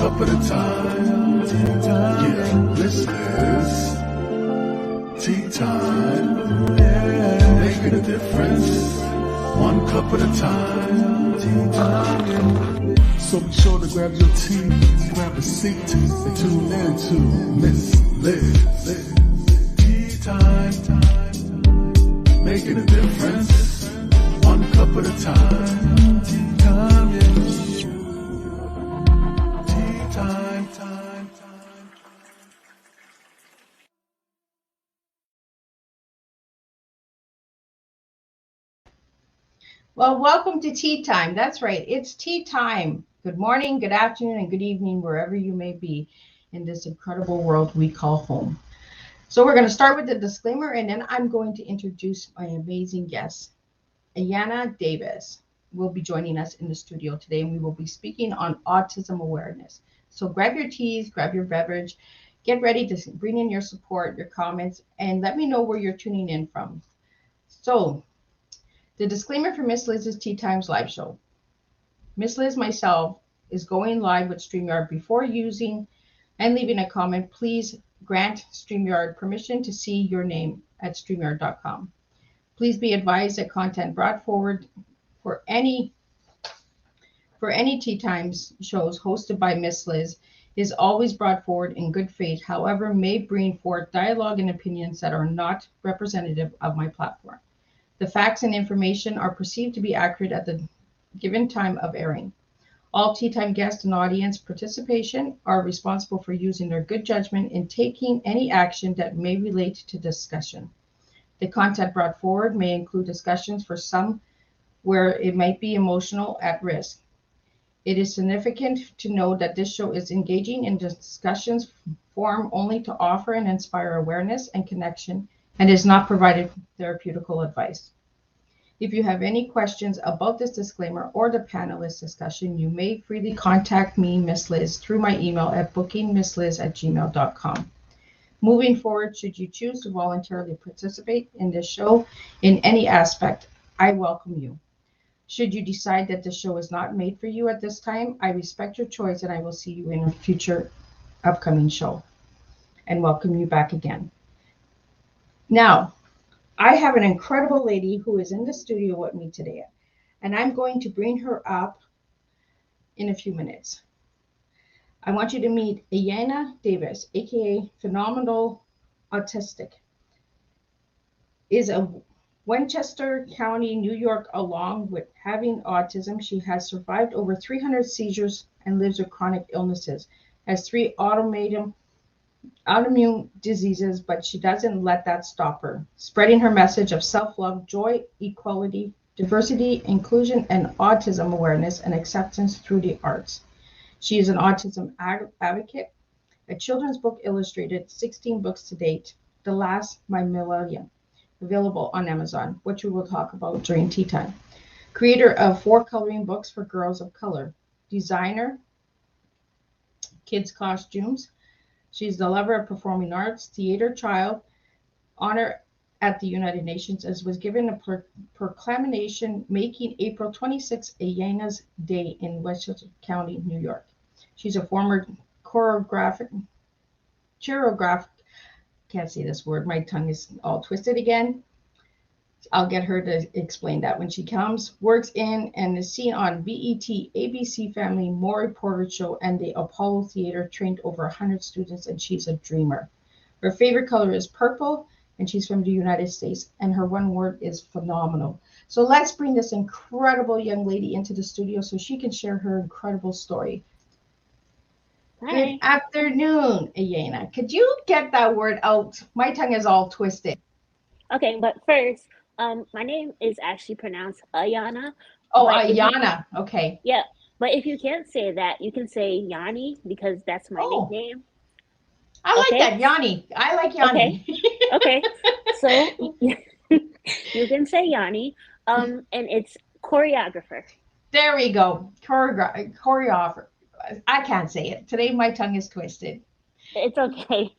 cup at a time. Tea time. Yeah, this is tea time. Yeah, making a difference. One cup at a time. Tea time. So be sure to grab your tea, grab a seat, and tune in to Miss Liz. Tea time. Making a difference. One cup at a time. Tea time. Yeah. Tea time. Well, welcome to Tea Time. That's right. It's tea time. Good morning, good afternoon, and good evening, wherever you may be in this incredible world we call home. So we're going to start with the disclaimer, and then I'm going to introduce my amazing guest. Ayanna Davis will be joining us in the studio today, and we will be speaking on autism awareness. So grab your teas, grab your beverage, get ready to bring in your support, your comments, and let me know where you're tuning in from. So the disclaimer for Miss Liz's Tea Times live show. Miss Liz myself is going live with StreamYard. Before using and leaving a comment, please grant StreamYard permission to see your name at StreamYard.com. Please be advised that content brought forward for any Tea Times shows hosted by Miss Liz is always brought forward in good faith, however, may bring forth dialogue and opinions that are not representative of my platform. The facts and information are perceived to be accurate at the given time of airing. All Tea Time guests and audience participation are responsible for using their good judgment in taking any action that may relate to discussion. The content brought forward may include discussions for some where it might be emotional at risk. It is significant to know that this show is engaging in discussions form only to offer and inspire awareness and connection, and is not provided therapeutical advice. If you have any questions about this disclaimer or the panelist discussion, you may freely contact me, Miss Liz, through my email at bookingmissliz@gmail.com. Moving forward, should you choose to voluntarily participate in this show in any aspect, I welcome you. Should you decide that the show is not made for you at this time, I respect your choice and I will see you in a future upcoming show and welcome you back again. Now, I have an incredible lady who is in the studio with me today, and I'm going to bring her up in a few minutes. I want you to meet Ayanna Davis, aka Phenomenallyautistic, is a Westchester County, New York. Along with having autism, she has survived over 300 seizures and lives with chronic illnesses, has 3 autoimmune diseases, but she doesn't let that stop her, spreading her message of self-love, joy, equality, diversity, inclusion, and autism awareness and acceptance through the arts. She is an autism advocate, a children's book illustrator, 16 books to date, The Last My Millennium, available on Amazon, which we will talk about during tea time. Creator of 4 coloring books for girls of color, designer, kids' costumes. She's the lover of performing arts, theater child, honor at the United Nations, as was given a proclamation making April 26 Ayanna's Day in Westchester County, New York. She's a former choreographer, can't say this word, my tongue is all twisted again. I'll get her to explain that when she comes. Works in and is seen on BET, ABC Family, Maury Porter Show, and the Apollo Theater. Trained over 100 students, and she's a dreamer. Her favorite color is purple, and she's from the United States, and her one word is phenomenal. So let's bring this incredible young lady into the studio so she can share her incredible story. Hi. Good afternoon, Ayanna. Could you get that word out? My tongue is all twisted. Okay, but first, my name is actually pronounced Ayanna. Oh, Ayanna. Okay. Yeah, but if you can't say that, you can say Yanni because that's my nickname. I like that, Yanni. I like Yanni. Okay. So you can say Yanni, and it's choreographer. There we go. Choreographer. I can't say it. Today my tongue is twisted. It's okay.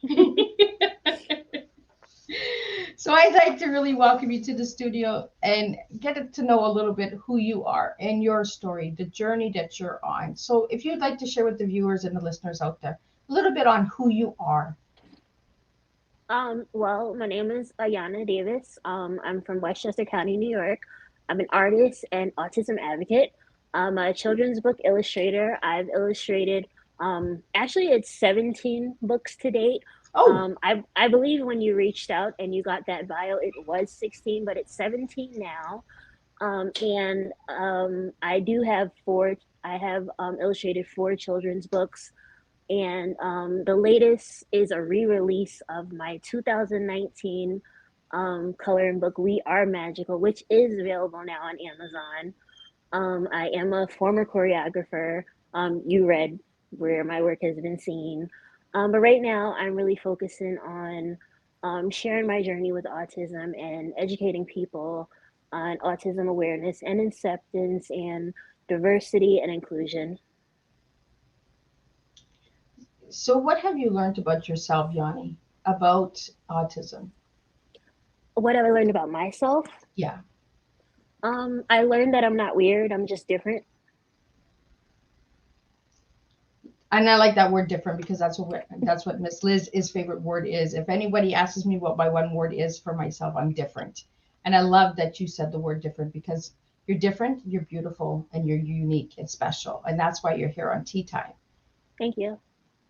So I'd like to really welcome you to the studio and get to know a little bit who you are and your story, the journey that you're on. So if you'd like to share with the viewers and the listeners out there a little bit on who you are. Well, my name is Ayanna Davis. I'm from Westchester County, New York. I'm an artist and autism advocate. I'm a children's book illustrator. I've illustrated, actually, it's 17 books to date. Oh, I believe when you reached out and you got that bio, it was 16, but it's 17 now. And I do have I have illustrated four children's books, and the latest is a re-release of my 2019 coloring book, We Are Magical, which is available now on Amazon. I am a former choreographer. You read where my work has been seen. But right now, I'm really focusing on sharing my journey with autism and educating people on autism awareness and acceptance and diversity and inclusion. so what have you learned about yourself, Yanni, about autism? What have I learned about myself? Yeah. I learned that I'm not weird. I'm just different. And I like that word different because that's what Miss Liz's favorite word is. If anybody asks me what my one word is for myself, I'm different. And I love that you said the word different because you're different, you're beautiful, and you're unique and special. And that's why you're here on Tea Time. Thank you.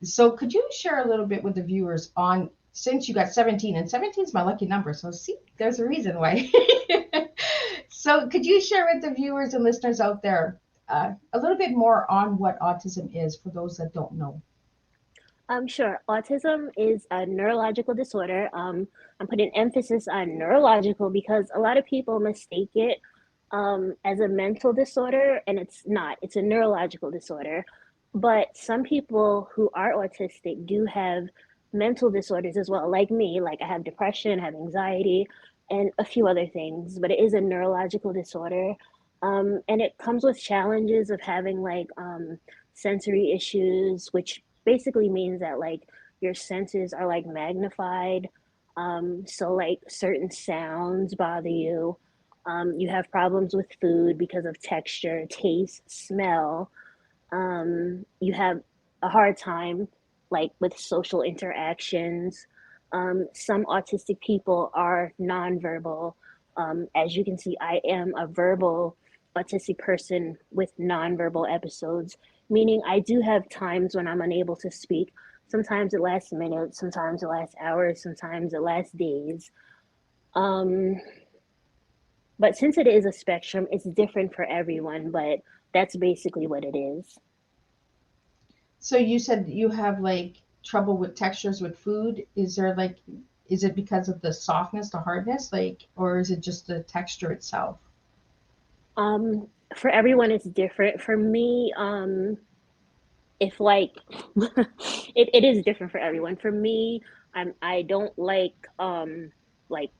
So could you share a little bit with the viewers on, since you got 17, and 17 is my lucky number. So see, there's a reason why. So could you share with the viewers and listeners out there a little bit more on what autism is for those that don't know? Sure. Autism is a neurological disorder. I'm putting emphasis on neurological because a lot of people mistake it as a mental disorder, and it's not. It's a neurological disorder. But some people who are autistic do have mental disorders as well, like me. Like I have depression, I have anxiety, and a few other things. But it is a neurological disorder, and it comes with challenges of having like sensory issues, which basically means that like your senses are like magnified. So like certain sounds bother you. You have problems with food because of texture, taste, smell. You have a hard time like with social interactions. Some autistic people are nonverbal. As you can see, I am a verbal autistic person with nonverbal episodes, meaning I do have times when I'm unable to speak. Sometimes it lasts minutes, sometimes it lasts hours, sometimes it lasts days. Um, but since it is a spectrum, it's different for everyone, but that's basically what it is. So you said you have like trouble with textures with food. Is there like, is it because of the softness, the hardness, like, or is it just the texture itself? For everyone, it's different. For me, if like it is different for everyone. For me, I don't like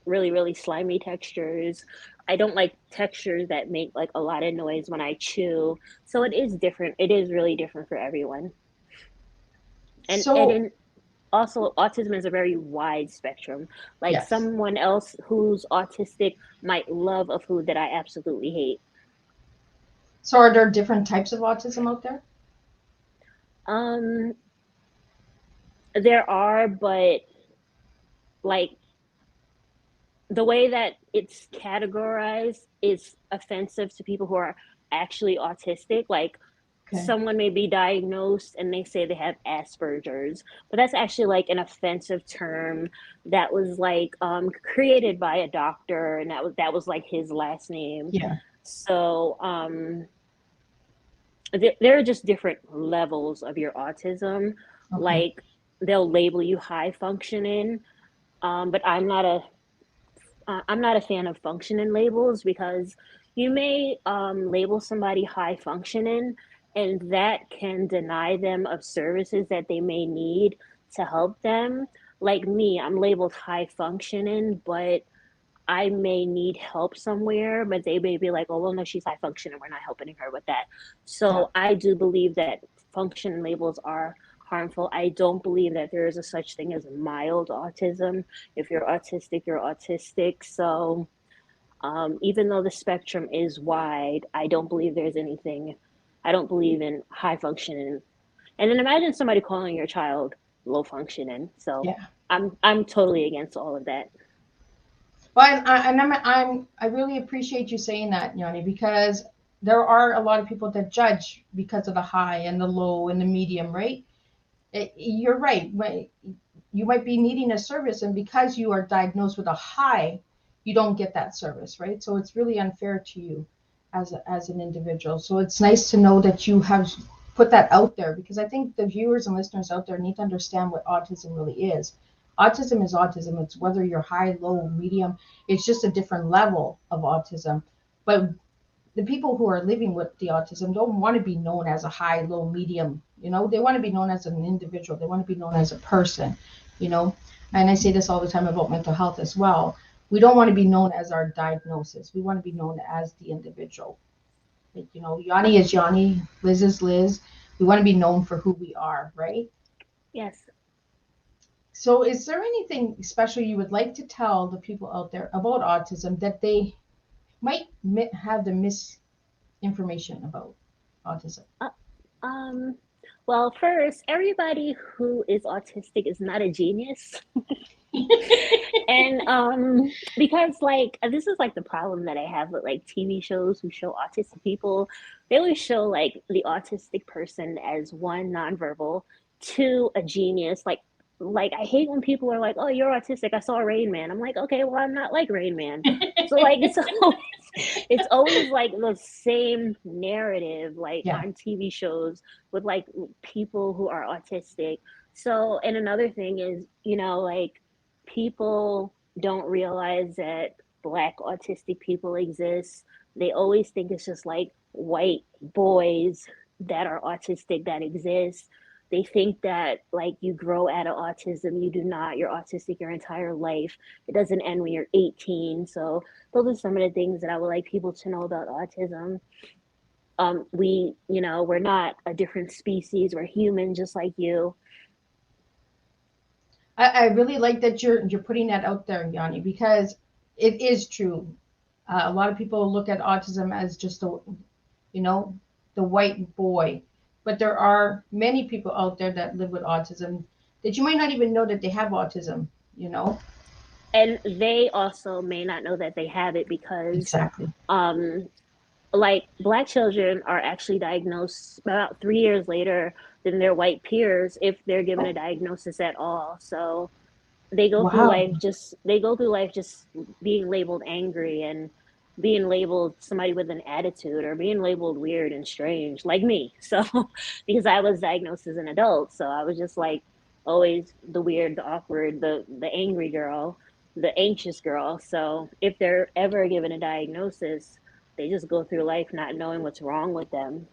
really really slimy textures. I don't like textures that make like a lot of noise when I chew. So it is different. It is really different for everyone. And So in also autism is a very wide spectrum. Like yes. someone else who's autistic might love a food that I absolutely hate. So are there different types of autism out there? Um there are, but like the way that it's categorized is offensive to people who are actually autistic. Like Okay. someone may be diagnosed and they say they have Asperger's, but that's actually like an offensive term that was like created by a doctor, and that was like his last name. Yeah. So there are just different levels of your autism. Okay. Like they'll label you high functioning, but I'm not a fan of functioning labels because you may label somebody high functioning, and that can deny them of services that they may need to help them. Like me, I'm labeled high functioning, but I may need help somewhere, but they may be like, oh, well, no, she's high functioning. We're not helping her with that. Yeah. So I do believe that function labels are harmful. I don't believe that there is a such thing as mild autism. If you're autistic, you're autistic. So Even though the spectrum is wide, I don't believe there's anything, I don't believe in high functioning. And then imagine somebody calling your child low functioning. So Yeah. I'm totally against all of that. Well, I really appreciate you saying that, Yanni, because there are a lot of people that judge because of the high and the low and the medium, right? You're right. You might be needing a service, and because you are diagnosed with a high, you don't get that service, right? So it's really unfair to you as an individual. So it's nice to know that you have put that out there, because I think the viewers and listeners out there need to understand what autism really is. Autism is autism. It's whether you're high, low, medium. It's just a different level of autism. But the people who are living with the autism don't want to be known as a high, low, medium. They want to be known as an individual. They want to be known as a person. you know and I say this all the time about mental health as well. We don't want to be known as our diagnosis. We want to be known as the individual. Like, Yanni is Yanni, Liz is Liz. We want to be known for who we are, right? Yes. So is there anything special you would like to tell the people out there about autism that they might have the misinformation about autism? Uh, um, well, first, everybody who is autistic is not a genius. And because like this is like the problem that I have with like TV shows who show autistic people. They always show like the autistic person as one nonverbal, two a genius. Like I hate when people are like, "Oh, you're autistic. I saw Rain Man." I'm like, "Okay, well, I'm not like Rain Man." So like it's always like the same narrative like Yeah. on TV shows with like people who are autistic. So, and another thing is, like people don't realize that Black autistic people exist. They always think it's just like white boys that are autistic that exist. They think that like you grow out of autism. You do not. You're autistic your entire life. It doesn't end when you're 18. So those are some of the things that I would like people to know about autism. We're not a different species. We're human just like you. I really like that you're putting that out there, Yanni, because it is true. A lot of people look at autism as just you know, the white boy, but there are many people out there that live with autism that you might not even know that they have autism. And they also may not know that they have it because Exactly. um, like Black children are actually diagnosed about 3 years later than their white peers if they're given a diagnosis at all. So Wow. they go through life just being labeled angry and being labeled somebody with an attitude or being labeled weird and strange like me. So because I was diagnosed as an adult, so I was just like always the weird, the awkward, the angry girl, the anxious girl. So if they're ever given a diagnosis, they just go through life not knowing what's wrong with them.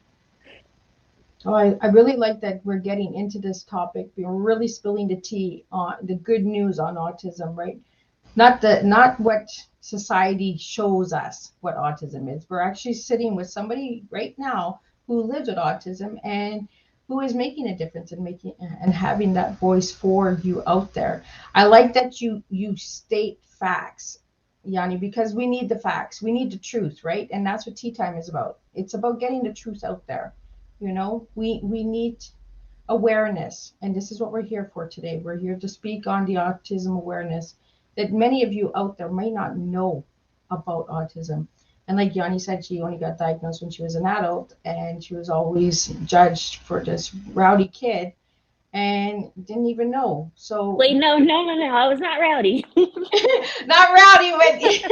Oh, I really like that we're getting into this topic. We're really spilling the tea on the good news on autism, right? Not what society shows us what autism is. We're actually sitting with somebody right now who lives with autism and who is making a difference and making and having that voice for you out there. I like that you state facts, Yanni, because we need the facts. We need the truth, right? And that's what tea time is about. It's about getting the truth out there. We need awareness, and this is what we're here for today. We're here to speak on the autism awareness that many of you out there may not know about autism. And like Yanni said, she only got diagnosed when she was an adult, and she was always judged for this rowdy kid and didn't even know. So Wait, no, no, no, no. I was not rowdy. not rowdy, but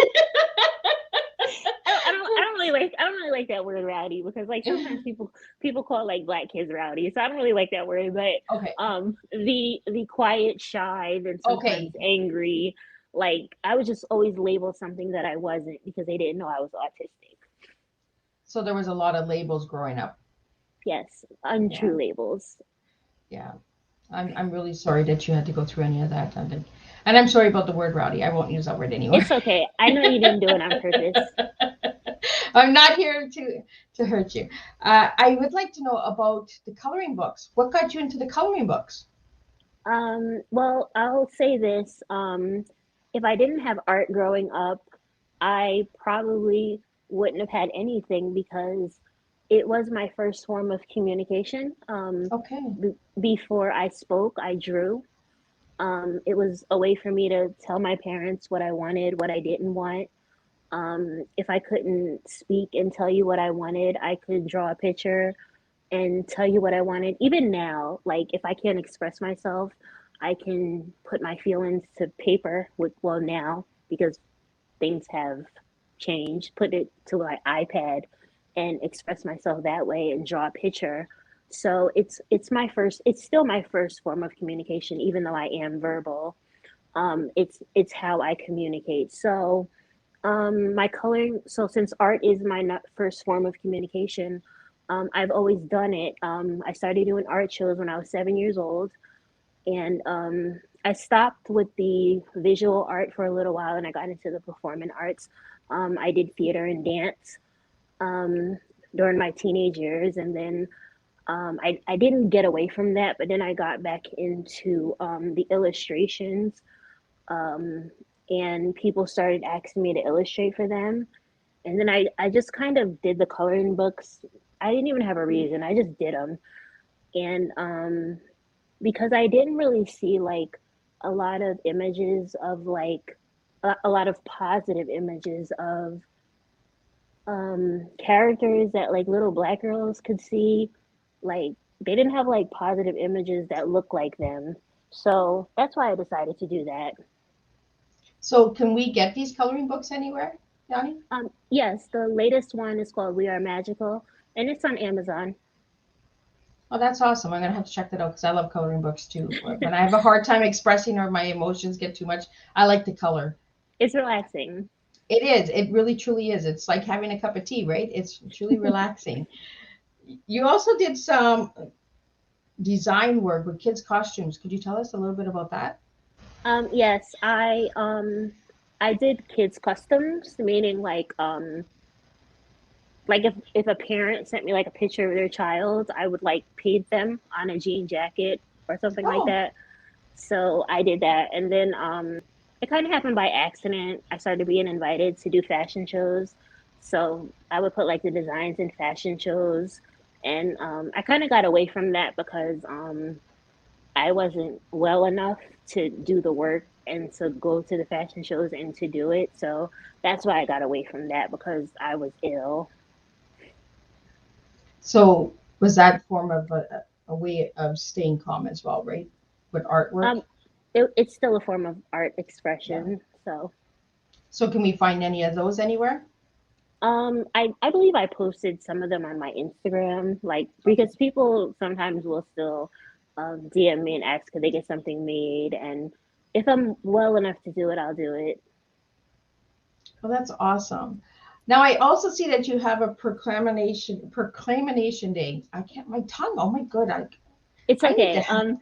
I don't really like that word rowdy because like sometimes people call like Black kids rowdy, so I don't really like that word. But okay. the quiet, shy, then Okay. sometimes angry. Like I was just always labeled something that I wasn't because they didn't know I was autistic. So there was a lot of labels growing up. Yes, Yeah. untrue labels. Yeah. I'm really sorry that you had to go through any of that. And I'm sorry about the word rowdy. I won't use that word anymore. It's okay. I know you didn't do it on purpose. I'm not here to hurt you. I would like to know about the coloring books. What got you into the coloring books? Well, I'll say this. If I didn't have art growing up, I probably wouldn't have had anything because it was my first form of communication. Okay. Before I spoke, I drew. It was a way for me to tell my parents what I wanted, what I didn't want. If I couldn't speak and tell you what I wanted, I could draw a picture and tell you what I wanted. Even now, like if I can't express myself, I can put my feelings to paper with, well, now because things have changed, put it to my iPad and express myself that way and draw a picture. So it's still my first form of communication, even though I am verbal. It's how I communicate. So my coloring, so since art is my first form of communication, I've always done it. I started doing art shows when I was 7 years old, and I stopped with the visual art for a little while, and I got into the performing arts. I did theater and dance um, during my teenage years, and then I didn't get away from that, but then I got back into the illustrations, um, and people started asking me to illustrate for them. And then I just kind of did the coloring books. I didn't even have a reason, I just did them. And because I didn't really see like a lot of images of like a lot of positive images of characters that like little black girls could see, like they didn't have like positive images that look like them. So that's why I decided to do that. So can we get these coloring books anywhere, Yanni? Yes, the latest one is called We Are Magical, and it's on Amazon. Oh, that's awesome. I'm gonna have to check that out because I love coloring books too. When I have a hard time expressing or my emotions get too much, I like to color. It's relaxing. It is. It really truly is. It's like having a cup of tea, right? It's truly relaxing. You also did some design work with kids' costumes. Could you tell us a little bit about that? Yes, I did kids customs, meaning like if a parent sent me like a picture of their child, I would like paint them on a jean jacket or something like Oh, that. So I did that, and then it kind of happened by accident. I started being invited to do fashion shows, so I would put like the designs in fashion shows, and I kind of got away from that because I wasn't well enough to do the work and to go to the fashion shows and to do it. So that's why I got away from that because I was ill. so was that form of a way of staying calm as well, right? With artwork? Um, it's still a form of art Yeah. expression. So So can we find any of those anywhere? I believe I posted some of them on my Instagram, like Okay. because people sometimes will still DM me and ask could they get something made, and if I'm well enough to do it, I'll do it. Well, that's awesome. Now I also see that you have a proclamation day. I can't my tongue. Oh my god, It's I need okay. to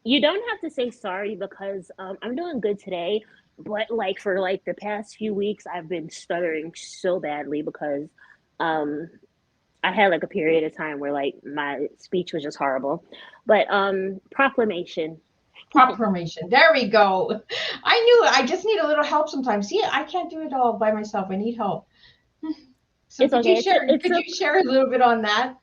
You don't have to say sorry because I'm doing good today. But like for like the past few weeks, I've been stuttering so badly because um, I had like a period of time where like my speech was just horrible. But proclamation. proclamation. There we go. I knew it. I just need a little help sometimes. See, I can't do it all by myself. I need help. So It's okay. It's could a you share a little bit on that?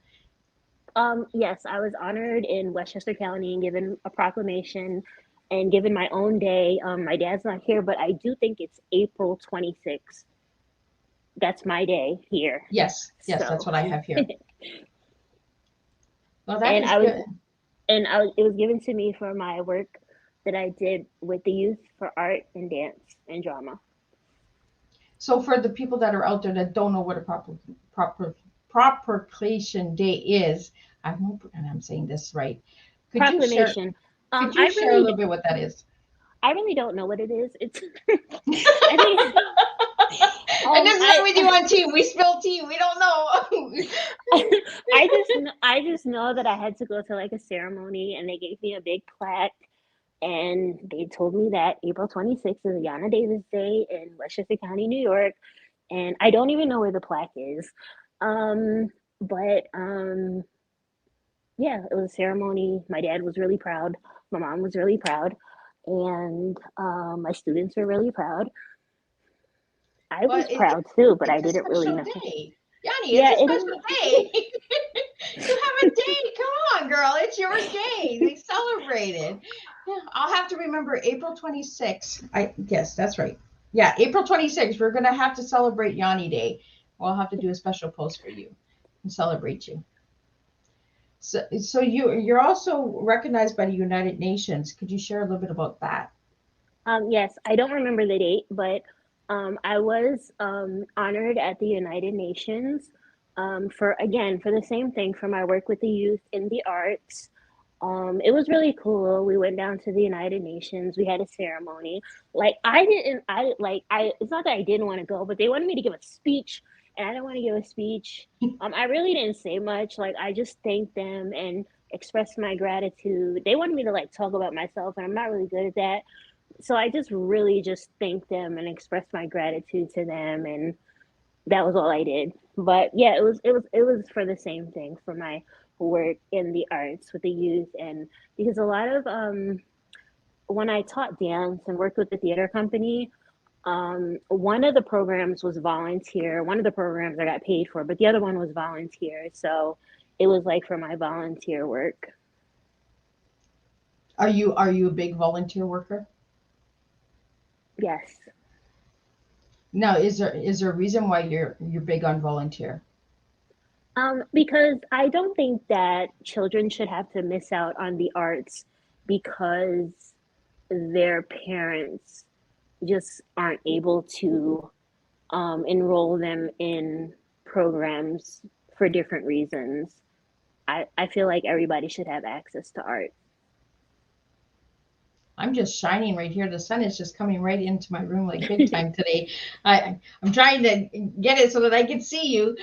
Yes, I was honored in Westchester County and given a proclamation and given my own day. My dad's not here, but I do think it's April 26th. That's my day here. Yes, yes, that's So, what I have here. Well, that and is I was good. it was given to me for my work that I did with the youth for art and dance and drama. So for the people that are out there that don't know what a proper proclamation day is, I hope and I'm saying this right. Could you share Proclamation. could you share a little bit what that is? I really don't know what it is. It's I think And this is why I we do on tea. We spill tea. We don't know. I just know that I had to go to like a ceremony and they gave me a big plaque and they told me that April 26th is Ayanna Davis Day in Westchester County, New York, and I don't even know where the plaque is. Um, but yeah, it was a ceremony. My dad was really proud. My mom was really proud, and my students were really proud. I Well, was proud too, but I it's a didn't really special know. day. Yanni, it's Yeah, a it special is. day. You have a day. Come on, girl. It's your day. We celebrated. Yeah, I'll have to remember April 26th. I guess that's right. Yeah, April 26th. We're gonna have to celebrate Yanni Day. We'll have to do a special post for you and celebrate you. So you're also recognized by the United Nations. Could you share a little bit about that? Yes, I don't remember the date, but I was honored at the United Nations for, again, for the same thing, for my work with the youth in the arts. It was really cool. We went down to the United Nations. We had a ceremony. Like it's not that I didn't want to go, but they wanted me to give a speech, and I didn't want to give a speech. I really didn't say much. Like, I just thanked them and expressed my gratitude. They wanted me to like talk about myself, and I'm not really good at that. So I just really just thanked them and expressed my gratitude to them, and that was all I did. But yeah, it was for the same thing, for my work in the arts with the youth. And because a lot of when I taught dance and worked with the theater company, one of the programs was volunteer. One of the programs I got paid for, but the other one was volunteer. So it was like for my volunteer work. Are you a big volunteer worker? Yes. Now, is there a reason why you're big on volunteer? Because I don't think that children should have to miss out on the arts because their parents just aren't able to enroll them in programs for different reasons. I feel like everybody should have access to art. I'm just shining right here. The sun is just coming right into my room like big time today. I'm trying to get it so that I can see you.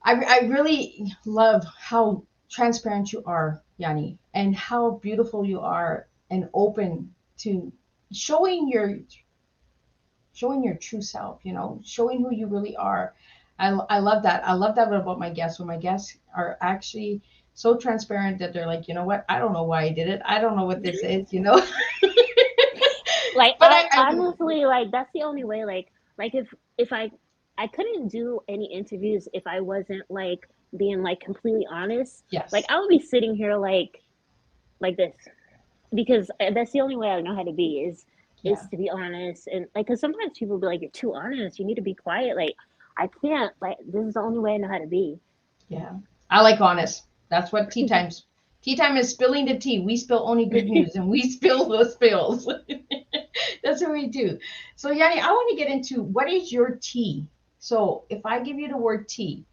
I really love how transparent you are, Yanni, and how beautiful you are and open to showing your showing your true self, showing who you really are. I love that. I love that about my guests. When my guests are actually so transparent that they're like, you know what? I don't know why I did it. I don't know what this is. Like, But I I honestly, like, that's the only way. Like if I couldn't do any interviews if I wasn't like being like completely honest. Like, yes, I would be sitting here like this, because that's the only way I know how to be, is yeah, to be honest. And like, because sometimes people be like, you're too honest, you need to be quiet. Like, I can't. Like, this is the only way I know how to be. yeah. I like honest. That's what tea times. Tea time is spilling the tea. We spill only good news, and we spill the spills. That's what we do. So, Yanni, I want to get into what is your tea. So, if I give you the word tea,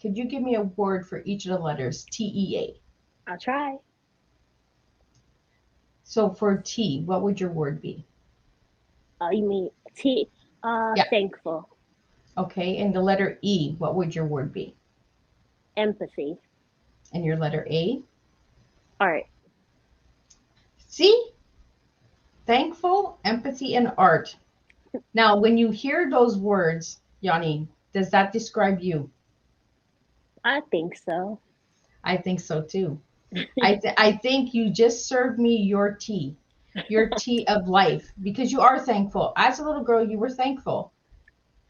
could you give me a word for each of the letters? TEA. I'll try. So, for T, what would your word be? You mean T? Yeah. Thankful. Okay. And the letter E, what would your word be? Empathy. And your letter A? Art. See? Thankful, empathy, and art. Now, when you hear those words, Yanni, does that describe you? I think so. I think so too. I think you just served me your tea of life, because you are thankful. As a little girl, you were thankful,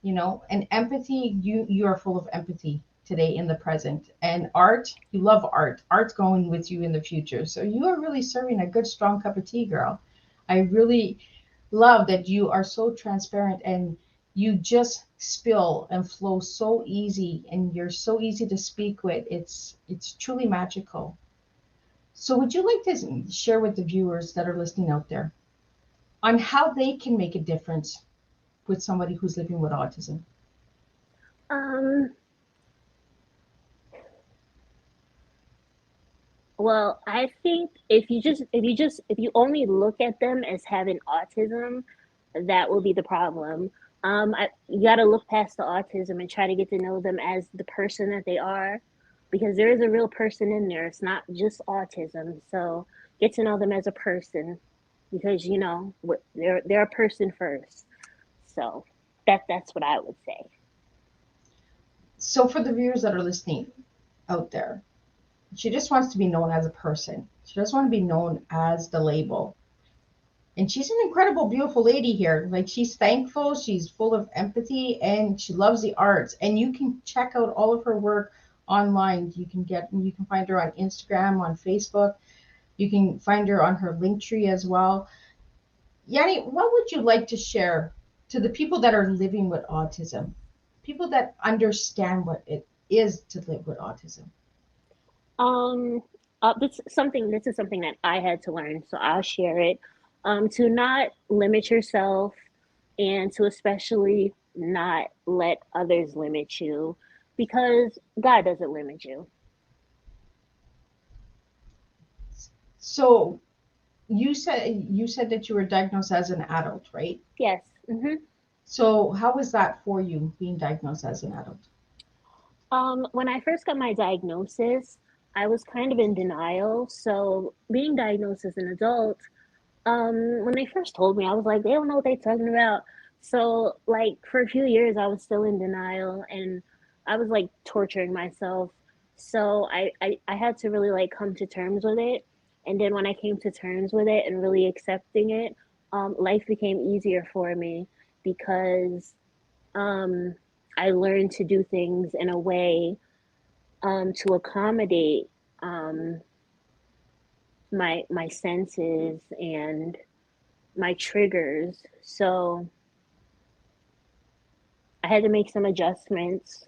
and empathy, you are full of empathy today in the present. And art, you love art. Art's going with you in the future. So you are really serving a good, strong cup of tea, girl. I really love that you are so transparent and you just spill and flow so easy, and you're so easy to speak with. It's truly magical. So would you like to share with the viewers that are listening out there on how they can make a difference with somebody who's living with autism? Um, well, I think if you only look at them as having autism, that will be the problem. You got to look past the autism and try to get to know them as the person that they are, because there is a real person in there. It's not just autism. So get to know them as a person, because they're a person first. So that's what I would say. So for the viewers that are listening out there, she just wants to be known as a person. She doesn't want to be known as the label. And she's an incredible, beautiful lady here. Like, she's thankful, she's full of empathy, and she loves the arts. And you can check out all of her work online. You can find her on Instagram, on Facebook. You can find her on her Linktree as well. Yanni, what would you like to share to the people that are living with autism, people that understand what it is to live with autism? Um, this is something that I had to learn, so I'll share it. To not limit yourself, and to especially not let others limit you, because God doesn't limit you. So you said that you were diagnosed as an adult, right? Yes. Hmm. So how was that for you, being diagnosed as an adult? When I first got my diagnosis, I was kind of in denial. So being diagnosed as an adult, when they first told me, I was like, they don't know what they're talking about. So like for a few years, I was still in denial, and I was like torturing myself. So I had to really like come to terms with it. And then when I came to terms with it and really accepting it, life became easier for me because um, I learned to do things in a way to accommodate um, my senses and my triggers. So I had to make some adjustments,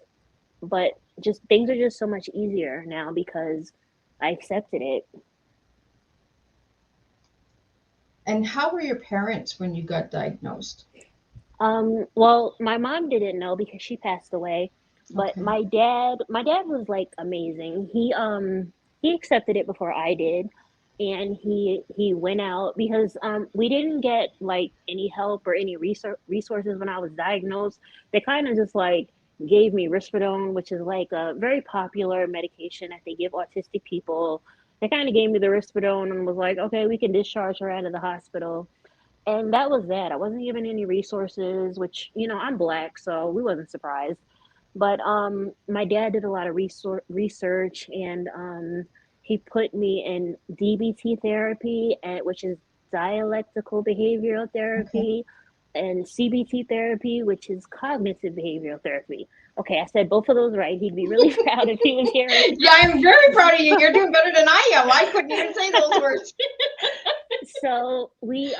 but just things are just so much easier now because I accepted it. And how were your parents when you got diagnosed? Well, my mom didn't know because she passed away, but Okay. my dad was like amazing. He accepted it before I did, and he went out because we didn't get like any help or any resources when I was diagnosed. They kind of just like gave me risperidone, which is like a very popular medication that they give autistic people. They kind of gave me the risperidone and was like, okay, we can discharge her out of the hospital, and that was that. I wasn't given any resources, which I'm black, so we wasn't surprised. But my dad did a lot of research, and he put me in DBT therapy, which is dialectical behavioral Okay. therapy, and CBT therapy, which is cognitive behavioral therapy. Okay, I said both of those right. He'd be really proud if he was hearing. Yeah, I'm very proud of you. You're doing better than I am. I couldn't even say those words. So we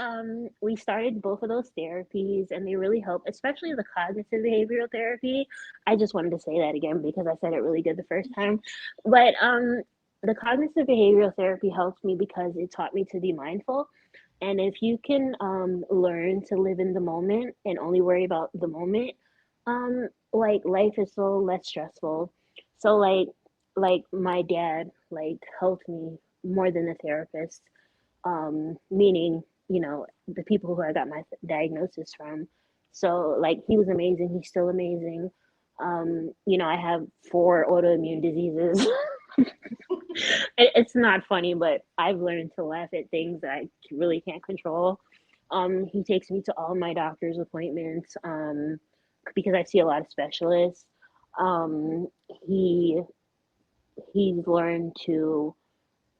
started both of those therapies, and they really help, especially the cognitive behavioral therapy. I just wanted to say that again because I said it really good the first time. But the cognitive behavioral therapy helped me because it taught me to be mindful. And if you can learn to live in the moment and only worry about the moment, like life is so less stressful. So like my dad like helped me more than the therapist, meaning, the people who I got my diagnosis from. So, like, he was amazing. He's still amazing. I have 4 autoimmune diseases. It's not funny, but I've learned to laugh at things that I really can't control. He takes me to all my doctor's appointments because I see a lot of specialists. Um, he he's learned to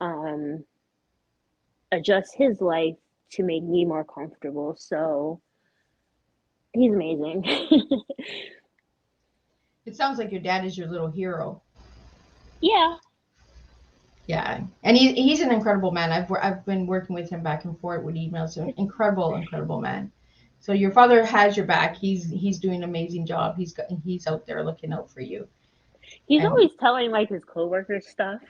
um, adjust his life to make me more comfortable. So he's amazing. It sounds like your dad is your little hero. Yeah. Yeah, and he's an incredible man. I've been working with him back and forth with emails. An incredible, incredible man. So your father has your back. He's doing an amazing job. He's out there looking out for you. He's And always telling like his coworkers stuff.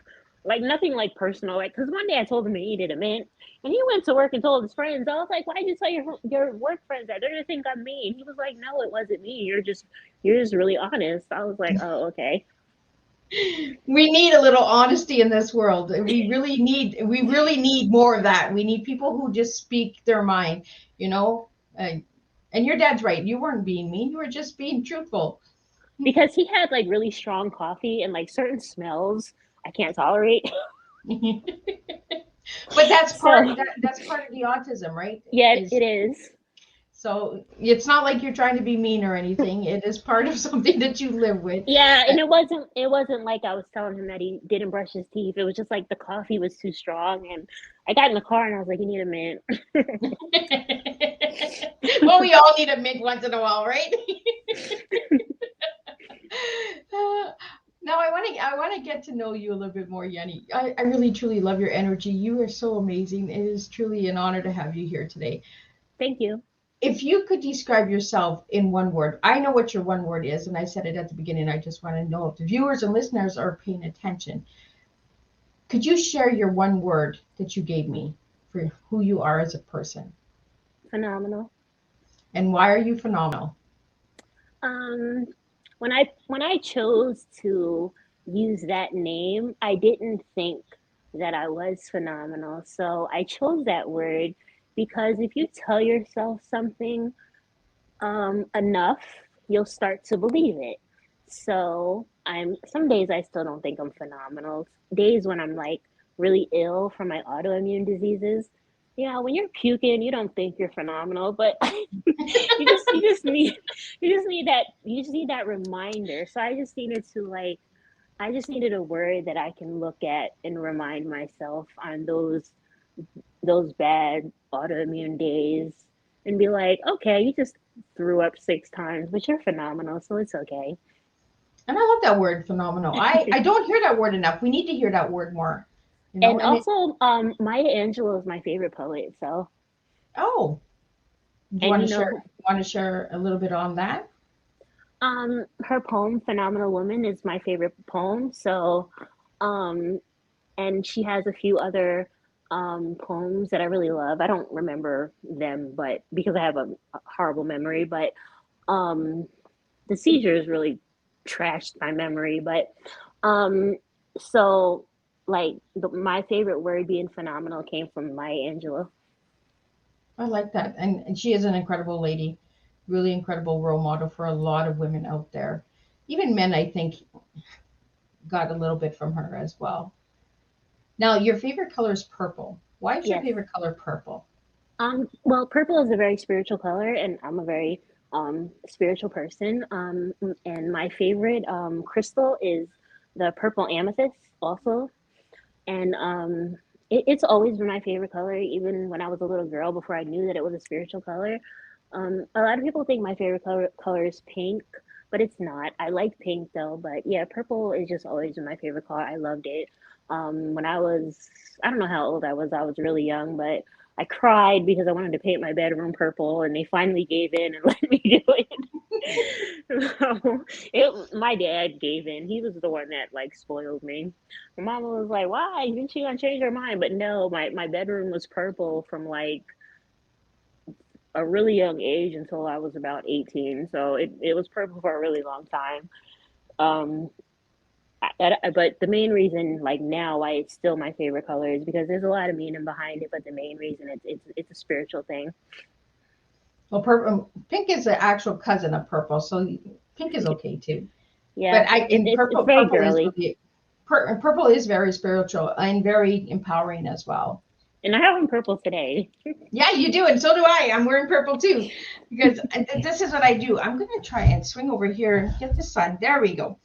Like nothing like personal. Like, cause one day I told him he needed a mint, and he went to work and told his friends. I was like, "Why'd you tell your work friends that? They're gonna think I'm mean." He was like, "No, it wasn't me. You're just really honest." I was like, "Oh, okay." we need a little honesty in this world. We really need more of that. We need people who just speak their mind, you know. Uh, and your dad's right. You weren't being mean. You were just being truthful. Because he had like really strong coffee and like certain smells I can't tolerate. But that's part So that's part of the autism, right? yeah, Is it is. So it's not like you're trying to be mean or anything. It is part of something that you live with. Yeah, and it wasn't like I was telling him that he didn't brush his teeth. It was just like the coffee was too strong, and I got in the car and I was like, "You need a mint." Well, we all need a mint once in a while, right? Now I want to get to know you a little bit more, Yanni. I really truly love your energy. You are so amazing. It is truly an honor to have you here today. Thank you. If you could describe yourself in one word, I know what your one word is, and I said it at the beginning. I just want to know if the viewers and listeners are paying attention. Could you share your one word that you gave me for who you are as a person? Phenomenal. And why are you phenomenal? Um, when I chose to use that name, I didn't think that I was phenomenal. So I chose that word because if you tell yourself something enough, you'll start to believe it. So I'm some days I still don't think I'm phenomenal. Days when I'm like really ill from my autoimmune diseases. Yeah, when you're puking, you don't think you're phenomenal, but you just need that reminder. So I just needed a word that I can look at and remind myself on those bad autoimmune days and be like, okay, you just threw up 6 times, but you're phenomenal, so it's okay. And I love that word, phenomenal. I don't hear that word enough. We need to hear that word more. And And it, also, Maya Angelou is my favorite poet. So, oh, do you and want you to share know, a little bit on that? her poem "Phenomenal Woman" is my favorite poem. So, um, and she has a few other poems that I really love. I don't remember them, but because I have a horrible memory, but um, the seizures really trashed my memory. But um, so like my favorite word being phenomenal came from Maya Angelou. I like that. And she is an incredible lady, really incredible role model for a lot of women out there. Even men, I think, got a little bit from her as well. Now, your favorite color is purple. Why is your Yes. favorite color purple? Well, purple is a very spiritual color, and I'm a very spiritual person. And my favorite crystal is the purple amethyst, also. And it's always been my favorite color, even when I was a little girl, before I knew that it was a spiritual color. A lot of people think my favorite color is pink, but it's not. I like pink though, but yeah, purple is just always been my favorite color. I loved it. When I don't know how old I was really young, but I cried because I wanted to paint my bedroom purple, and they finally gave in and let me do it. So, my dad gave in. He was the one that like spoiled me. My mama was like, "Why? Isn't she gonna change her mind?" But no, my bedroom was purple from like a really young age until I was about 18. So it was purple for a really long time. Um, but the main reason, like now, why it's still my favorite color is because there's a lot of meaning behind it. But the main reason it's a spiritual thing. Well, purple, pink is the actual cousin of purple, so pink is okay too. Yeah, But I in it's purple, very purple is girly, really purple is very spiritual and very empowering as well. and I have them purple today. Yeah, you do, and so do I. I'm wearing purple too, because this is what I do. I'm gonna try and swing over here and get the sun. There we go.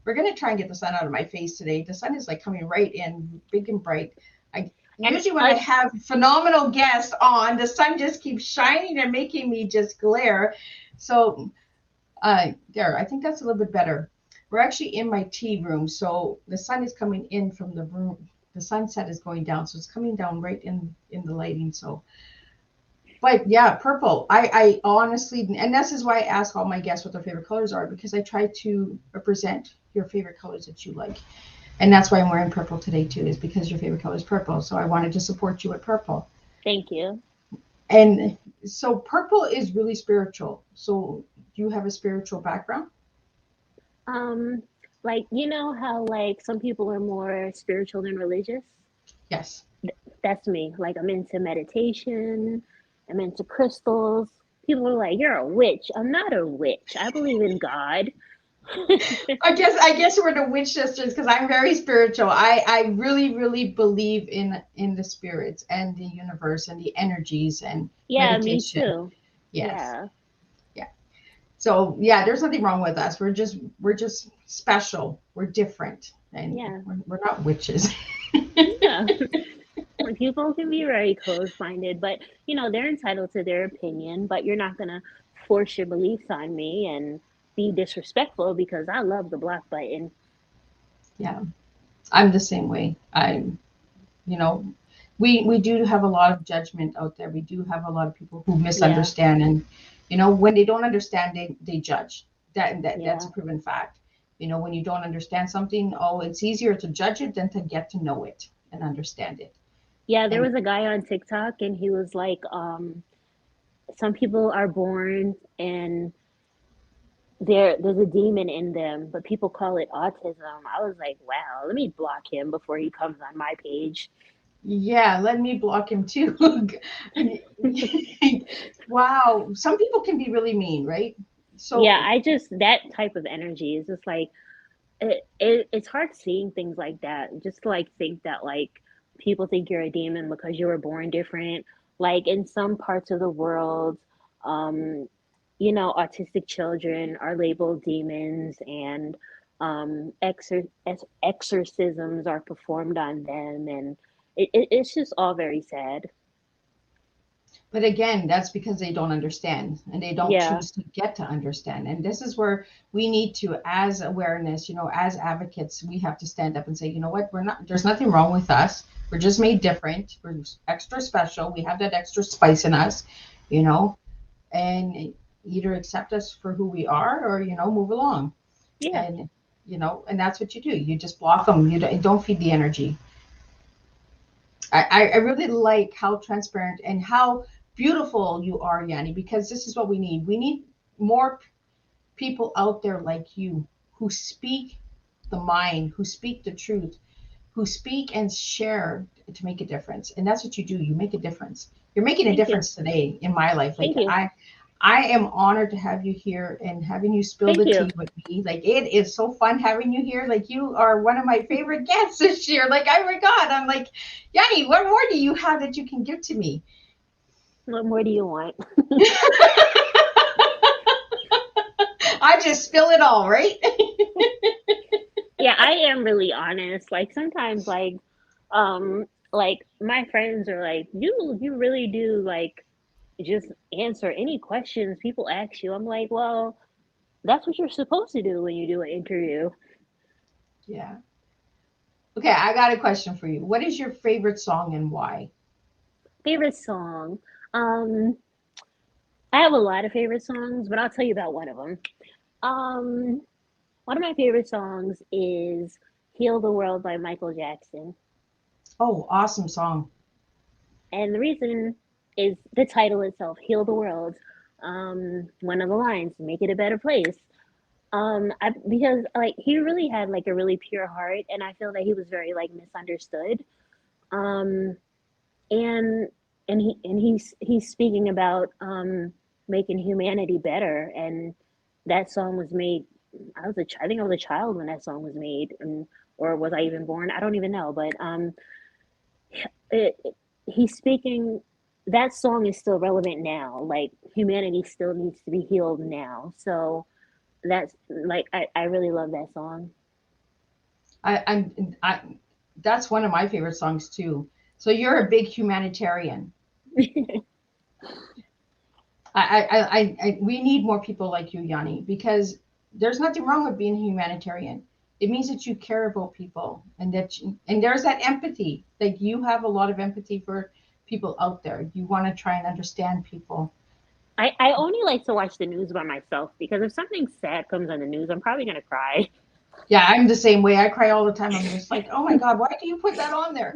We're gonna try and get the sun out of my face today. The sun is like coming right in, big and bright. I And usually when I have phenomenal guests on, the sun just keeps shining and making me just glare. So there, I think that's a little bit better. We're actually in my tea room, so the sun is coming in from the room. The sunset is going down, so it's coming down right in the lighting. So, but yeah, purple. I honestly, and this is why I ask all my guests what their favorite colors are, because I try to represent your favorite colors that you like, and that's why I'm wearing purple today too, is because your favorite color is purple. So I wanted to support you with purple, thank you. and so purple is really spiritual. So you have a spiritual background. Um, like you know how like some people are more spiritual than religious. Yes. That's me. Like I'm into meditation. I'm into crystals. People are like, "You're a witch." I'm not a witch. I believe in God. I guess we're the witch sisters because I'm very spiritual. I really really believe in the spirits and the universe and the energies and Yeah, me meditation. too. Yes. Yeah. Yeah. So yeah, there's nothing wrong with us. We're just special. We're different, and Yeah. we're not witches. Yeah. Like, people can be very close-minded, but they're entitled to their opinion, but you're not gonna force your beliefs on me and be disrespectful because I love the block button. Yeah, I'm the same way. You know, we do have a lot of judgment out there. We do have a lot of people who Yeah. misunderstand, and when they don't understand, they judge. That's Yeah. a proven fact. When you don't understand something, oh, it's easier to judge it than to get to know it and understand it. Yeah, there And was a guy on TikTok and he was like, some people are born and there's a demon in them, but people call it autism. I was like, wow, let me block him before he comes on my page. yeah, let me block him too. Wow, some people can be really mean, right? Yeah, So, I just that type of energy is just like it's hard seeing things like that. Just to like think that like people think you're a demon because you were born different. Like in some parts of the world, um, autistic children are labeled demons and exorcisms are performed on them, and it's just all very sad. but again, that's because they don't understand and they don't Yeah, choose to get to understand. And this is where we need to, as awareness, as advocates, we have to stand up and say, you know what, there's nothing wrong with us. We're just made different. We're extra special. We have that extra spice in us, you know, and either accept us for who we are or, move along. yeah, And that's what you do. You just block them. You don't feed the energy. I really like how transparent and how beautiful you are, Yanni, because this is what we need. We need more people out there like you who speak the mind, who speak the truth, who speak and share to make a difference. And that's what you do. You make a difference. You're making a thank you, difference today in my life. Like thank you, I am honored to have you here and having you spill thank the you. tea with me. Like it is so fun having you here. Like you are one of my favorite guests this year. Like, oh my God. I'm like, Yanni, what more do you have that you can give to me? What more do you want? I just spill it all, right? Yeah, I am really honest. Like sometimes like my friends are like, you really do like just answer any questions people ask you. I'm like, well, that's what you're supposed to do when you do an interview. Yeah. Okay, I got a question for you. What is your favorite song and why? Favorite song. Um, I have a lot of favorite songs, but I'll tell you about one of them. Um, One of my favorite songs is Heal the World by Michael Jackson. Oh, awesome song. And the reason is the title itself, Heal the World. One of the lines, make it a better place. Because like he really had like a really pure heart, and I feel that he was very like misunderstood. Um, and he's speaking about making humanity better, and that song was made. I think I was a child when that song was made, and or was I even born? I don't even know, but it, he's speaking. That song is still relevant now. Like humanity still needs to be healed now. So that's like I really love that song. I that's one of my favorite songs too. So you're a big humanitarian. We need more people like you, Yanni, because there's nothing wrong with being a humanitarian. It means that you care about people and there's that empathy. Like you have a lot of empathy for people out there. You want to try and understand people. I only like to watch the news by myself because if something sad comes on the news, I'm probably gonna cry. Yeah, I'm the same way. I cry all the time. I'm just like, oh my God, why do you put that on there?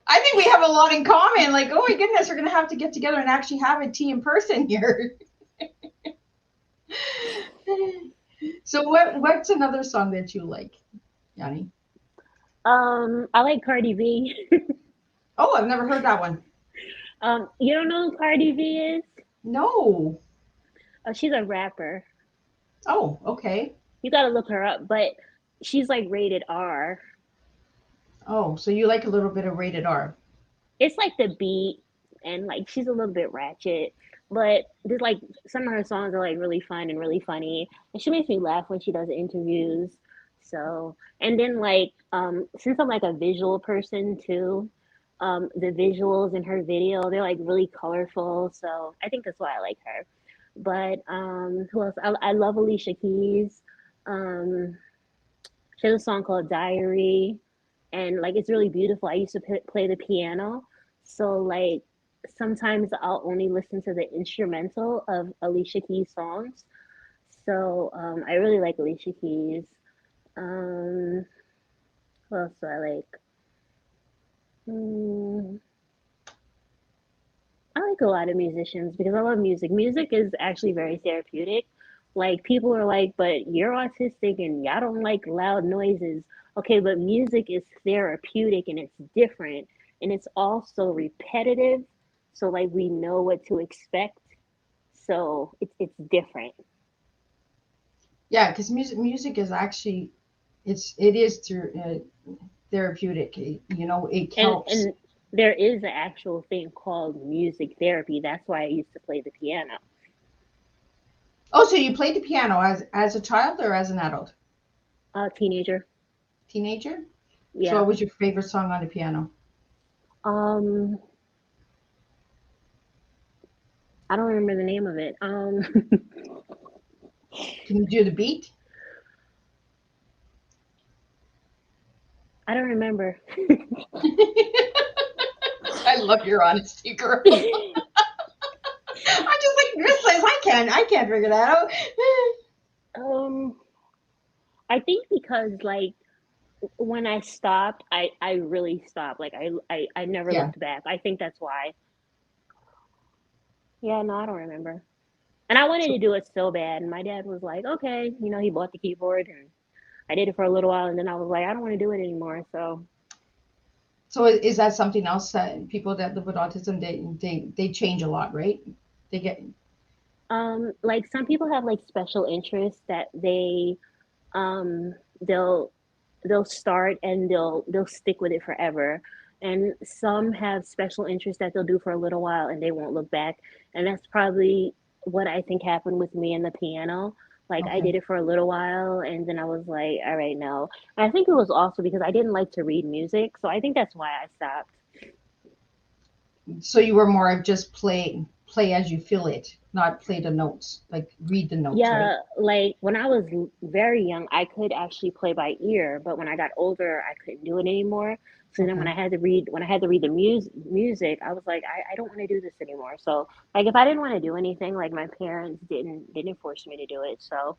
I think we have a lot in common. Like, oh my goodness, we're gonna have to get together and actually have a tea in person here. So what's another song that you like, Yanni? I like Cardi B. Oh, I've never heard that one. You don't know who Cardi B is? No. She's a rapper. Oh, okay. You gotta look her up, but she's like rated R. Oh, so you like a little bit of rated R. It's like the beat. and like she's a little bit ratchet, but there's like some of her songs are like really fun and really funny, and she makes me laugh when she does interviews. So, and then like since I'm like a visual person too, the visuals in her video, they're like really colorful, so I think that's why I like her. But who else? I love Alicia Keys. um she has a song called Diary, and like it's really beautiful. I used to play the piano, so like sometimes I'll only listen to the instrumental of Alicia Keys songs. So I really like Alicia Keys. Um, who else do I like? Mm, I like a lot of musicians because I love music. Music is actually very therapeutic. Like people are like, but you're autistic and y'all don't like loud noises. Okay, but music is therapeutic and it's different and it's also repetitive. So like we know what to expect. So it's different. Yeah, because music is actually it is through therapeutic. It helps. And there is an actual thing called music therapy. That's why I used to play the piano. Oh, so you played the piano as a child or as an adult? Teenager. Teenager? So Yeah. what was your favorite song on the piano? Um, I don't remember the name of it. Can you do the beat? I don't remember. I love your honesty, girl. I'm just like Grizzlies. I can't figure that out. um, I think because like when I stopped, I really stopped. Like I never Yeah. looked back. I think that's why. Yeah, no, I don't remember. And I wanted So, to do it so bad, and my dad was like, "Okay," he bought the keyboard, and I did it for a little while, and then I was like, "I don't want to do it anymore." So, so is that something else that people that live with autism they change a lot, right? They get like some people have like special interests that um they'll they'll start and they'll stick with it forever, and some have special interests that they'll do for a little while and they won't look back, and that's probably what I think happened with me and the piano. Like I okay. did it for a little while and then I was like, all right, no. And I think it was also because I didn't like to read music, so I think that's why I stopped. So you were more of just play as you feel it, not play the notes, like read the notes, right? Yeah, like when I was very young, I could actually play by ear, but when I got older, I couldn't do it anymore. So then Okay. when I had to read the music, I was like, I don't want to do this anymore. So like if I didn't want to do anything, like my parents didn't force me to do it. So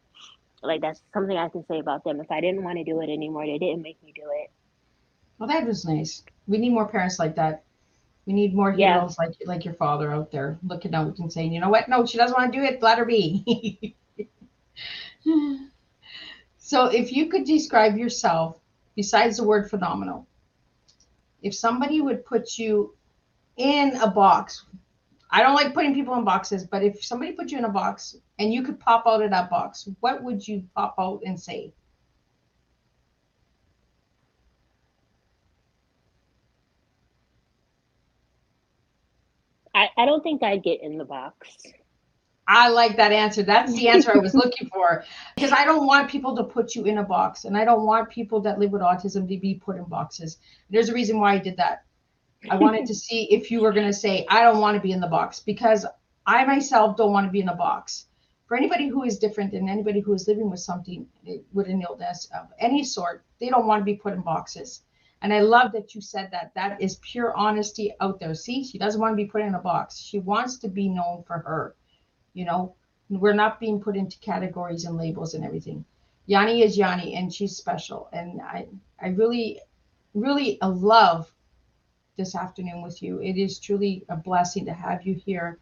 like that's something I can say about them. If I didn't want to do it anymore, they didn't make me do it. Well, that was nice. We need more parents like that. We need more Yeah. heroes like your father out there looking out and saying, you know what? No, she doesn't want to do it. Let her be. So if you could describe yourself, besides the word phenomenal, if somebody would put you in a box, I don't like putting people in boxes, but if somebody put you in a box and you could pop out of that box, what would you pop out and say? I don't think I'd get in the box. I like that answer. That's the answer I was looking for because I don't want people to put you in a box and I don't want people that live with autism to be put in boxes. There's a reason why I did that. I wanted to see if you were going to say, I don't want to be in the box because I myself don't want to be in a box. For anybody who is different and anybody who is living with something, with an illness of any sort, they don't want to be put in boxes. And I love that you said that. That is pure honesty out there. See, she doesn't want to be put in a box. She wants to be known for her. You know, we're not being put into categories and labels and everything. Yanni is Yanni and she's special. And I really, really love this afternoon with you. It is truly a blessing to have you here.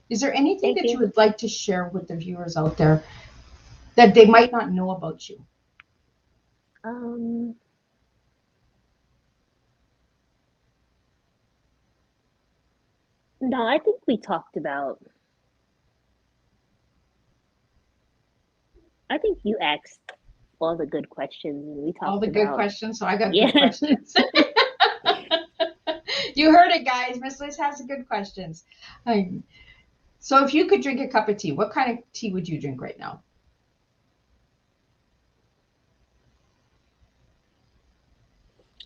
Is there anything Thank that you you. would like to share with the viewers out there that they might not know about you? Um, no, I think we talked about I think you asked all the good questions and we All talked the good about, questions. So I got good yeah. questions. You heard it, guys. Miss Liz has good questions. So if you could drink a cup of tea, what kind of tea would you drink right now?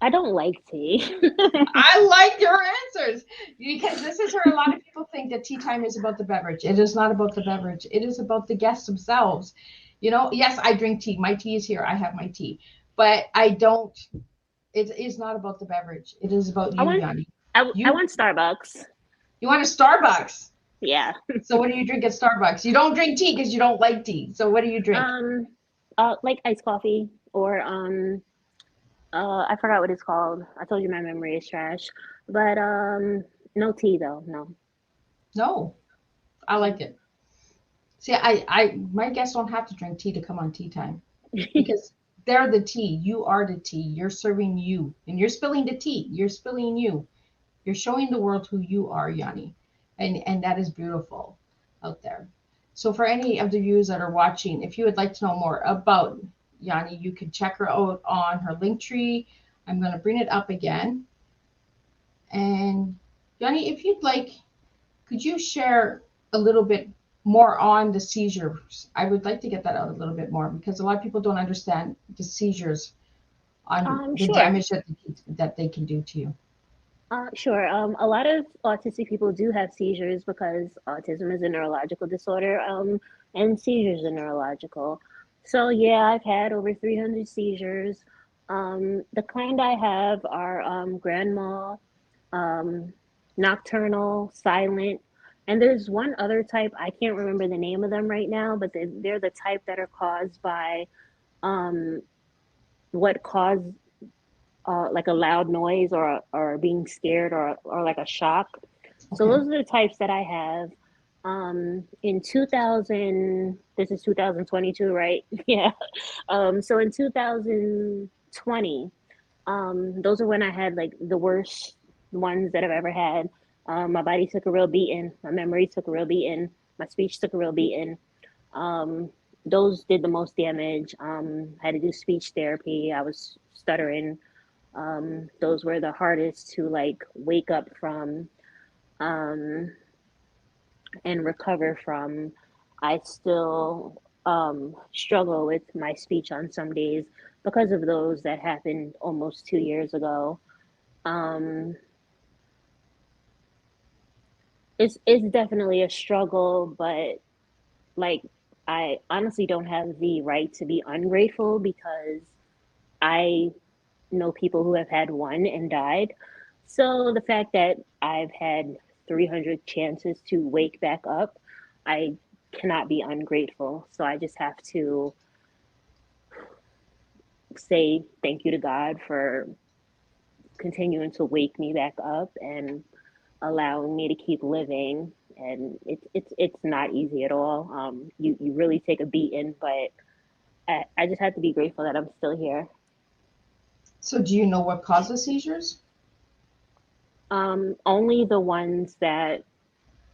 I don't like tea. I like your answers, because this is where a lot of people think that tea time is about the beverage. It is not about the beverage. It is about the guests themselves. You know, yes, I drink tea. My tea is here. I have my tea. But I don't, it is not about the beverage. It is about I you, want Yanni. I want Starbucks. You want a Starbucks. Yeah. So what do you drink at Starbucks? You don't drink tea because you don't like tea. So what do you drink? Like iced coffee or I forgot what it's called. I told you my memory is trash. But no tea though. No. No, I like it. See, my guests don't have to drink tea to come on tea time, because they're the tea. You are the tea. You're serving you, and you're spilling the tea. You're spilling you. You're showing the world who you are, Yanni, and that is beautiful out there. So for any of the viewers that are watching, if you would like to know more about Yanni, you can check her out on her link tree. I'm going to bring it up again. And Yanni, if you'd like, could you share a little bit more on the seizures? I would like to get that out a little bit more, because a lot of people don't understand the seizures on the Sure. damage that they can do to you. Sure. A lot of autistic people do have seizures because autism is a neurological disorder, and seizures are neurological. So yeah, I've had over 300 seizures. The kind I have are grand mal, nocturnal, silent, and there's one other type. I can't remember the name of them right now, but they're the type that are caused by what cause like a loud noise or being scared or like a shock. So Okay. those are the types that I have. In 2000, this is 2022, right? Yeah. So in 2020, those are when I had like the worst ones that I've ever had. My body took a real beating. My memory took a real beating. My speech took a real beating. Those did the most damage. Had to do speech therapy. I was stuttering. Those were the hardest to like wake up from and recover from. I still struggle with my speech on some days because of those that happened almost 2 years ago. It's definitely a struggle, but like I honestly don't have the right to be ungrateful because I know people who have had one and died. So the fact that I've had 300 chances to wake back up, I cannot be ungrateful. So I just have to say thank you to God for continuing to wake me back up and allowing me to keep living. And it's not easy at all. You really take a beating, but I just have to be grateful that I'm still here. So do you know what causes seizures? Only the ones that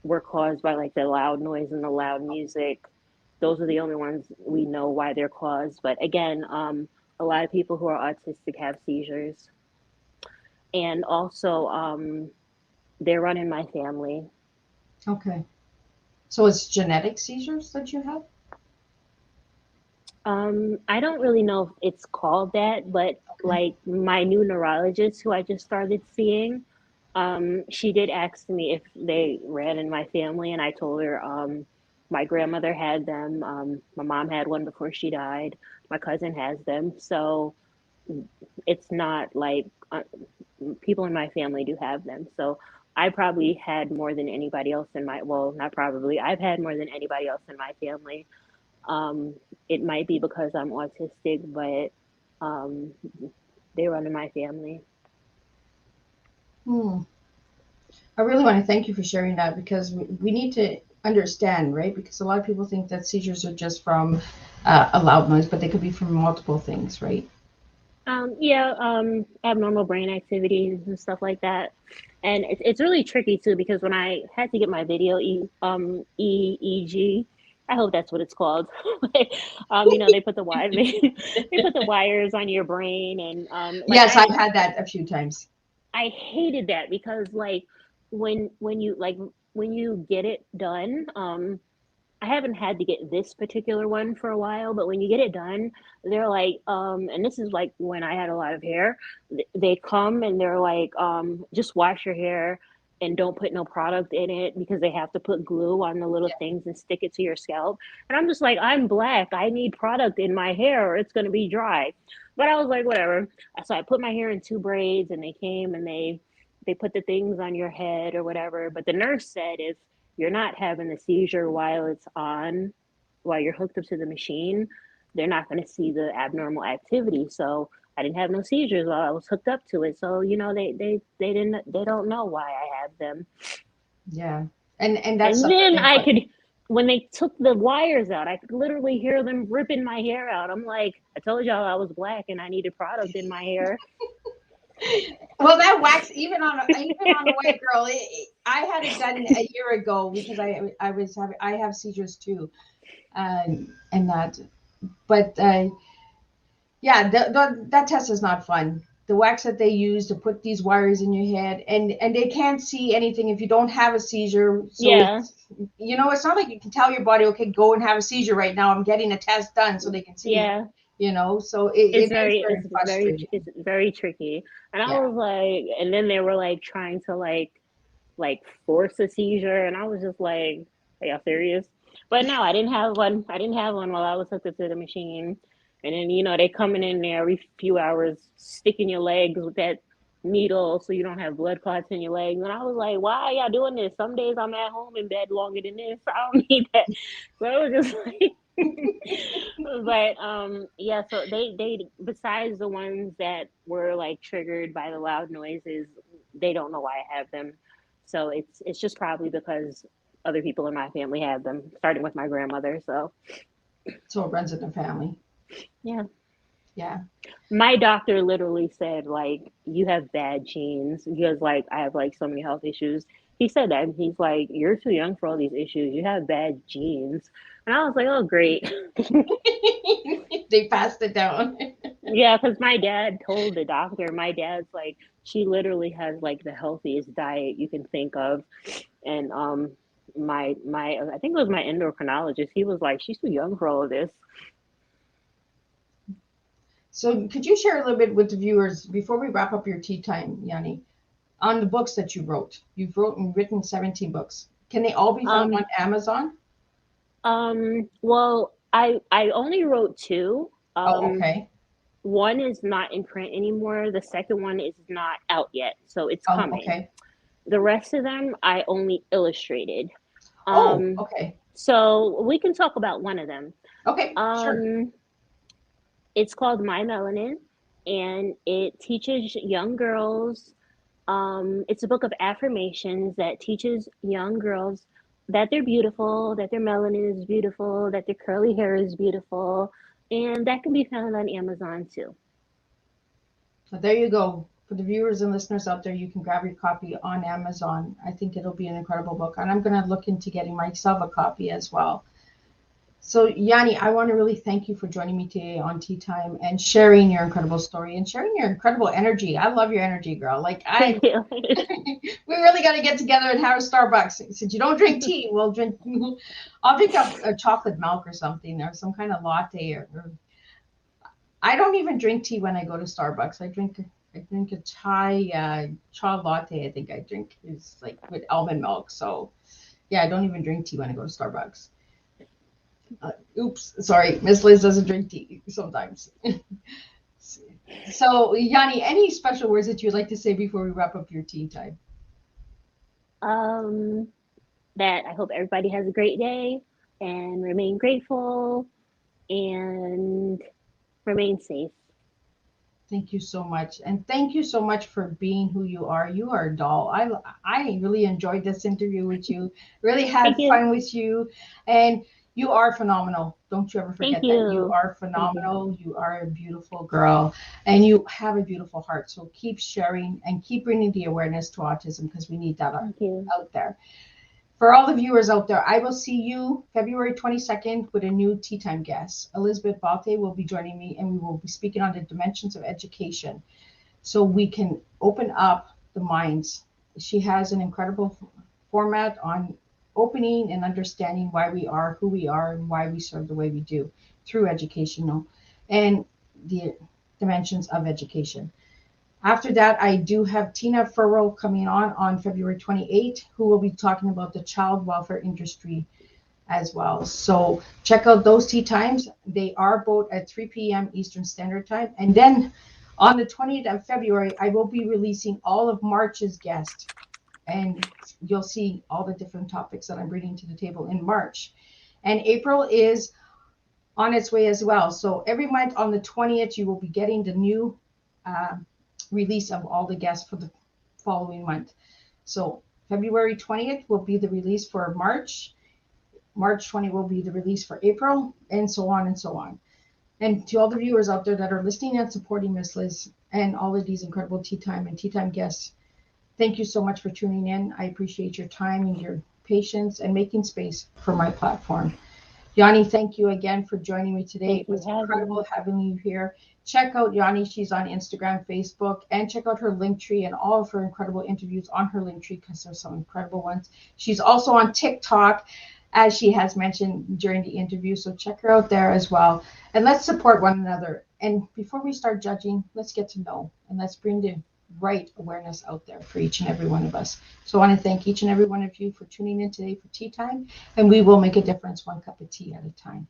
were caused by like the loud noise and the loud music. Those are the only ones we know why they're caused. But again, a lot of people who are autistic have seizures. And also, they run in my family. Okay. So it's genetic seizures that you have? I don't really know if it's called that, but like my new neurologist who I just started seeing, she did ask me if they ran in my family, and I told her my grandmother had them. My mom had one before she died. My cousin has them. So it's not like people in my family do have them. So I probably had more than anybody else in my, well, not probably, I've had more than anybody else in my family. It might be because I'm autistic, but they run in my family. I really want to thank you for sharing that, because we need to understand, right? Because a lot of people think that seizures are just from a loud noise, but they could be from multiple things, right? Abnormal brain activities and stuff like that. And it's really tricky too, because when I had to get my video EEG, I hope that's what it's called. They put the they put the wires on your brain, and Yes, I've had that a few times. I hated that because like when you get it done, I haven't had to get this particular one for a while, but when you get it done, they're like, and this is like when I had a lot of hair, they come and they're like, just wash your hair and don't put no product in it because they have to put glue on the little things and stick it to your scalp. And I'm just like, I'm black. I need product in my hair or it's going to be dry. But I was like, whatever. So I put my hair in 2 braids and they came and they put the things on your head or whatever. But the nurse said if you're not having a seizure while it's on, while you're hooked up to the machine, they're not going to see the abnormal activity. So I didn't have no seizures while I was hooked up to it. So, you know, they don't know why I have them. Yeah. And that's And then I could, when they took the wires out, I could literally hear them ripping my hair out. I'm like, I told y'all I was black and I needed product in my hair. Well, that wax, even on the way, girl, I had it done a year ago because I have seizures too, and that, but yeah, that test is not fun. The wax that they use to put these wires in your head, and they can't see anything if you don't have a seizure. So Yeah. you know, it's not like you can tell your body, okay, go and have a seizure right now. I'm getting a test done so they can see. Yeah. You know, so It's it is very frustrating. it's very tricky. And I Yeah. was like, and then they were like trying to like force a seizure, and I was just like, are y'all serious? But no, I didn't have one. I didn't have one while I was hooked up to the machine. And then, you know, they coming in there every few hours, sticking your legs with that needle so you don't have blood clots in your legs. And I was like, why are y'all doing this? Some days I'm at home in bed longer than this. I don't need that. So it was just like but yeah, so they besides the ones that were like triggered by the loud noises, they don't know why I have them. So it's just probably because other people in my family had them, starting with my grandmother. So So it runs in the family. yeah. Yeah. My doctor literally said, like, you have bad genes because, like, I have, like, so many health issues. He said that. And he's like, you're too young for all these issues. You have bad genes. And I was like, oh, great. They passed it down. Yeah, because my dad told the doctor, my dad's like, she literally has, like, the healthiest diet you can think of. And my I think it was my endocrinologist. He was like, she's too young for all of this. So could you share a little bit with the viewers before we wrap up your tea time, Yanni, on the books that you wrote? You've written 17 books. Can they all be found on Amazon? Well, I only wrote 2. Okay. One is not in print anymore. The second one is not out yet, so it's coming. Okay. The rest of them I only illustrated. Okay. So we can talk about one of them. Okay, sure. It's called My Melanin, and it teaches young girls. It's a book of affirmations that teaches young girls that they're beautiful, that their melanin is beautiful, that their curly hair is beautiful, and that can be found on Amazon too. So there you go. For the viewers and listeners out there, you can grab your copy on Amazon. I think it'll be an incredible book, and I'm going to look into getting myself a copy as well. So, Yanni, I want to really thank you for joining me today on Tea Time and sharing your incredible story and sharing your incredible energy. I love your energy, girl. Like, we really got to get together and have a Starbucks. Since you don't drink tea, I'll drink a chocolate milk or something, or some kind of latte. Or I don't even drink tea when I go to Starbucks. I drink a chai latte. I think I drink is like with almond milk. So, yeah, I don't even drink tea when I go to Starbucks. Oops, sorry, Miss Liz doesn't drink tea sometimes. So, Yanni, any special words that you'd like to say before we wrap up your tea time? That I hope everybody has a great day and remain grateful and remain safe. Thank you so much. And thank you so much for being who you are. You are a doll. I really enjoyed this interview with you. Really had fun with you. And you are phenomenal. Don't you ever forget that. You are phenomenal. You are a beautiful girl. And you have a beautiful heart. So keep sharing and keep bringing the awareness to autism because we need that out there. For all the viewers out there, I will see you February 22nd with a new Tea Time guest. Elizabeth Balte will be joining me, and we will be speaking on the dimensions of education so we can open up the minds. She has an incredible format on opening and understanding why we are who we are and why we serve the way we do through educational and the dimensions of education. After that, I do have Tina Furrow coming on February 28th, who will be talking about the child welfare industry as well. So check out those tea times. They are both at 3 p.m. Eastern Standard Time. And then on the 20th of February, I will be releasing all of March's guests. And you'll see all the different topics that I'm bringing to the table in March. And April is on its way as well. So every month on the 20th, you will be getting the new release of all the guests for the following month. So February 20th will be the release for March. March 20 will be the release for April, and so on and so on. And to all the viewers out there that are listening and supporting Miss Liz and all of these incredible tea time and tea time guests, thank you so much for tuning in. I appreciate your time and your patience and making space for my platform. Yanni, thank you again for joining me today. It was incredible having you here. Check out Yanni. She's on Instagram, Facebook, and check out her Linktree and all of her incredible interviews on her Linktree because there's some incredible ones. She's also on TikTok, as she has mentioned during the interview. So check her out there as well. And let's support one another. And before we start judging, let's get to know and let's bring the right awareness out there for each and every one of us. So I want to thank each and every one of you for tuning in today for Tea Time, and we will make a difference one cup of tea at a time.